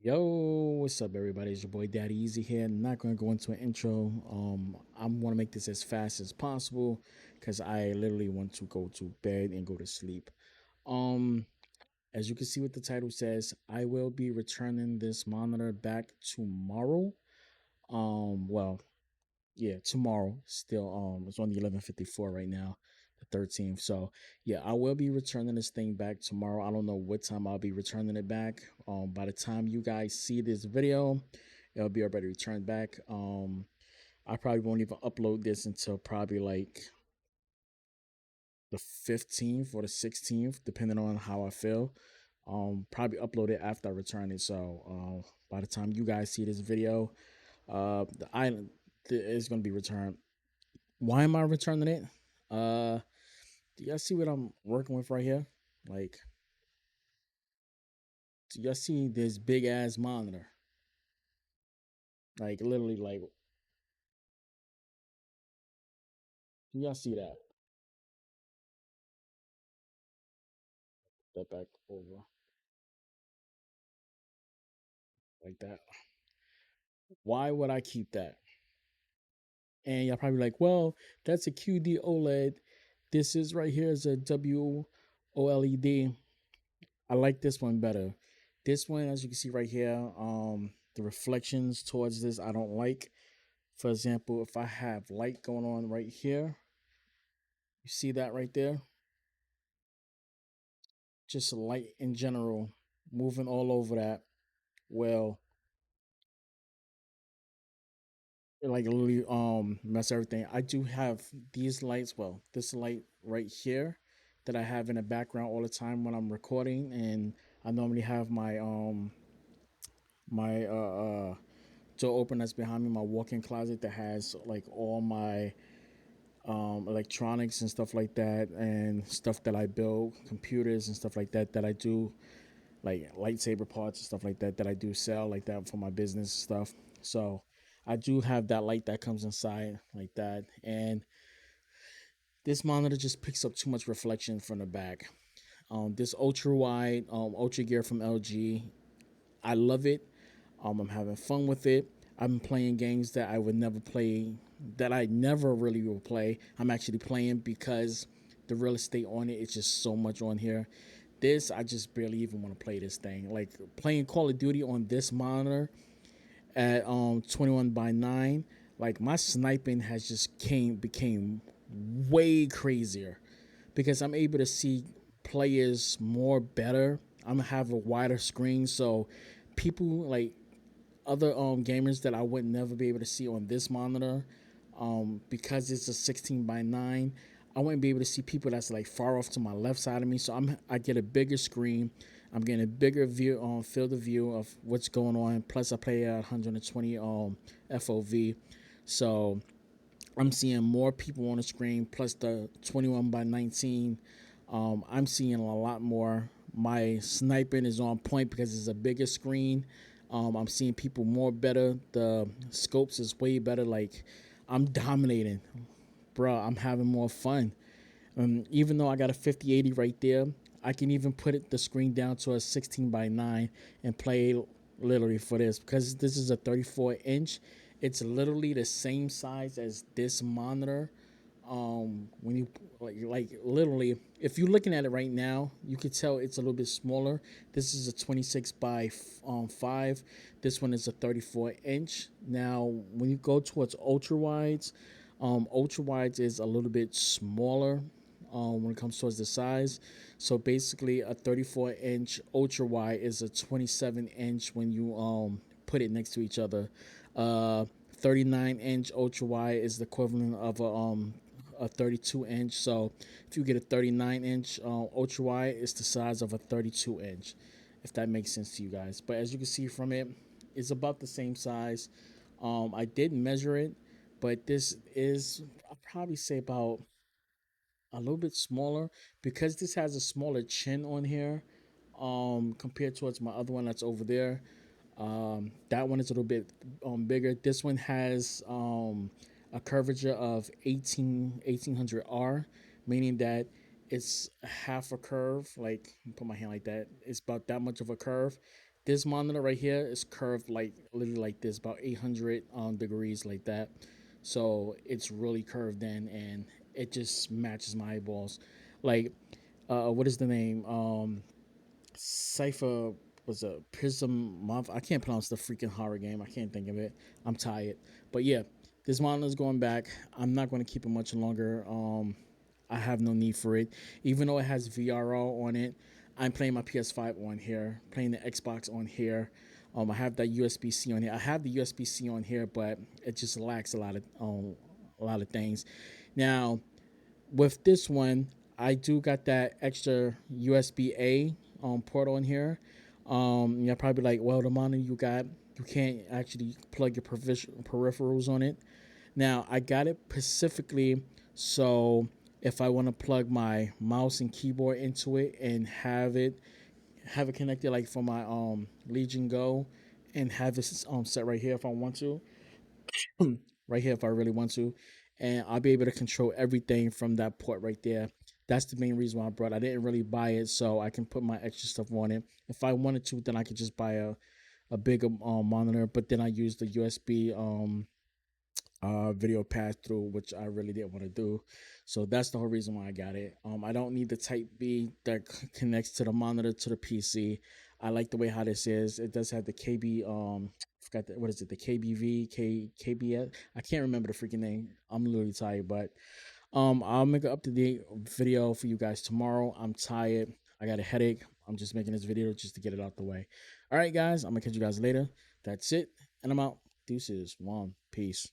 Yo, what's up, everybody? It's your boy Daddy Easy here. Not gonna go into an intro. I'm gonna make this as fast as possible because I literally want to go to bed and go to sleep. Um, as you can see what the title says, I will be returning this monitor back tomorrow. Well, yeah, tomorrow. Still, it's on the 11:54 right now, the 13th. So yeah, I will be returning this thing back tomorrow. I don't know what time I'll be returning it back. By the time you guys see this video, it'll be already returned back. I probably won't even upload this until probably like the 15th or the 16th, depending on how I feel. Probably upload it after I return it. So by the time you guys see this video, the island is going to be returned. Why am I returning it? Uh, do y'all see what I'm working with right here? Like, do y'all see this big ass monitor? Like, literally, like, do y'all see that? That back over like that. Why would I keep that? And y'all probably like, well, that's a QD OLED. This is right here is a WOLED. I like this one better. This one, as you can see right here, the reflections towards this I don't like. For example, if I have light going on right here, you see that right there? Just light in general, moving all over that. Well, it like literally mess everything. I do have these lights, well, this light right here that I have in the background all the time when I'm recording, and I normally have my door open that's behind me, my walk-in closet that has like all my electronics and stuff like that, and stuff that I build, computers and stuff like that that I do, like lightsaber parts and stuff like that that I do sell like that for my business stuff. So I do have that light that comes inside like that, and this monitor just picks up too much reflection from the back. This ultra wide, ultra gear from LG, I love it. I'm having fun with it. I've been playing games that I would never play, that I never really will play. I'm actually playing because the real estate on it is just so much on here. This, I just barely even want to play this thing. Like playing Call of Duty on this monitor at 21 by 9, like my sniping has just became way crazier because I'm able to see players more better. I'm gonna have a wider screen, so people like other gamers that I would never be able to see on this monitor, because it's a 16 by 9, I wouldn't be able to see people that's like far off to my left side of me. So I get a bigger screen. I'm getting a bigger view field of view of what's going on. Plus I play at 120 FOV, so I'm seeing more people on the screen. Plus the 21 by 19, I'm seeing a lot more. My sniping is on point because it's a bigger screen. I'm seeing people more better. The scopes is way better. Like I'm dominating, bro. I'm having more fun. Even though I got a 5080 right there, I can even put the screen down to a 16 by 9 and play literally for this because this is a 34-inch. It's literally the same size as this monitor. When you like literally, if you're looking at it right now, you could tell it's a little bit smaller. This is a 26 by 5. This one is a 34-inch. Now, when you go towards ultra wides, ultra wides is a little bit smaller when it comes towards the size. So basically, a 34-inch ultra wide is a 27-inch when you put it next to each other. 39-inch ultra wide is the equivalent of a 32-inch. So if you get a 39-inch ultra wide, it's the size of a 32-inch. If that makes sense to you guys. But as you can see from it, it's about the same size. I did measure it, but this is, I'll probably say about a little bit smaller because this has a smaller chin on here compared towards my other one that's over there. That one is a little bit bigger. This one has a curvature of 1800R, meaning that it's half a curve. Like put my hand like that, it's about that much of a curve. this monitor right here is curved like literally like this, about 800 degrees like that. So it's really curved in, and it just matches my eyeballs. Like, what is the name? Cypher was a Prism Month. I can't pronounce the freaking horror game. I can't think of it. I'm tired. But yeah, this monitor is going back. I'm not going to keep it much longer. I have no need for it. Even though it has VRO on it, I'm playing my PS5 on here, playing the Xbox on here. I have that USB C on here. I have the USB C on here, but it just lacks a lot of things. Now, with this one, I do got that extra USB A port on here. You're probably like, well, the monitor you got, you can't actually plug your peripherals on it. Now, I got it specifically so if I want to plug my mouse and keyboard into it and have it connected like for my Legion Go and have this set right here if I want to, right here if I really want to, and I'll be able to control everything from that port right there. That's the main reason why I brought it. I didn't really buy it so I can put my extra stuff on it. If I wanted to, then I could just buy a bigger monitor, but then I use the USB video pass through, which I really didn't want to do. So that's the whole reason why I got it. I don't need the Type B that connects to the monitor to the PC. I like the way how this is. It does have the KB. Forgot what is it? The KBV, KBS. I can't remember the freaking name. I'm literally tired, but I'll make an up to date video for you guys tomorrow. I'm tired. I got a headache. I'm just making this video just to get it out the way. All right, guys. I'm gonna catch you guys later. That's it, and I'm out. Deuces. One. Peace.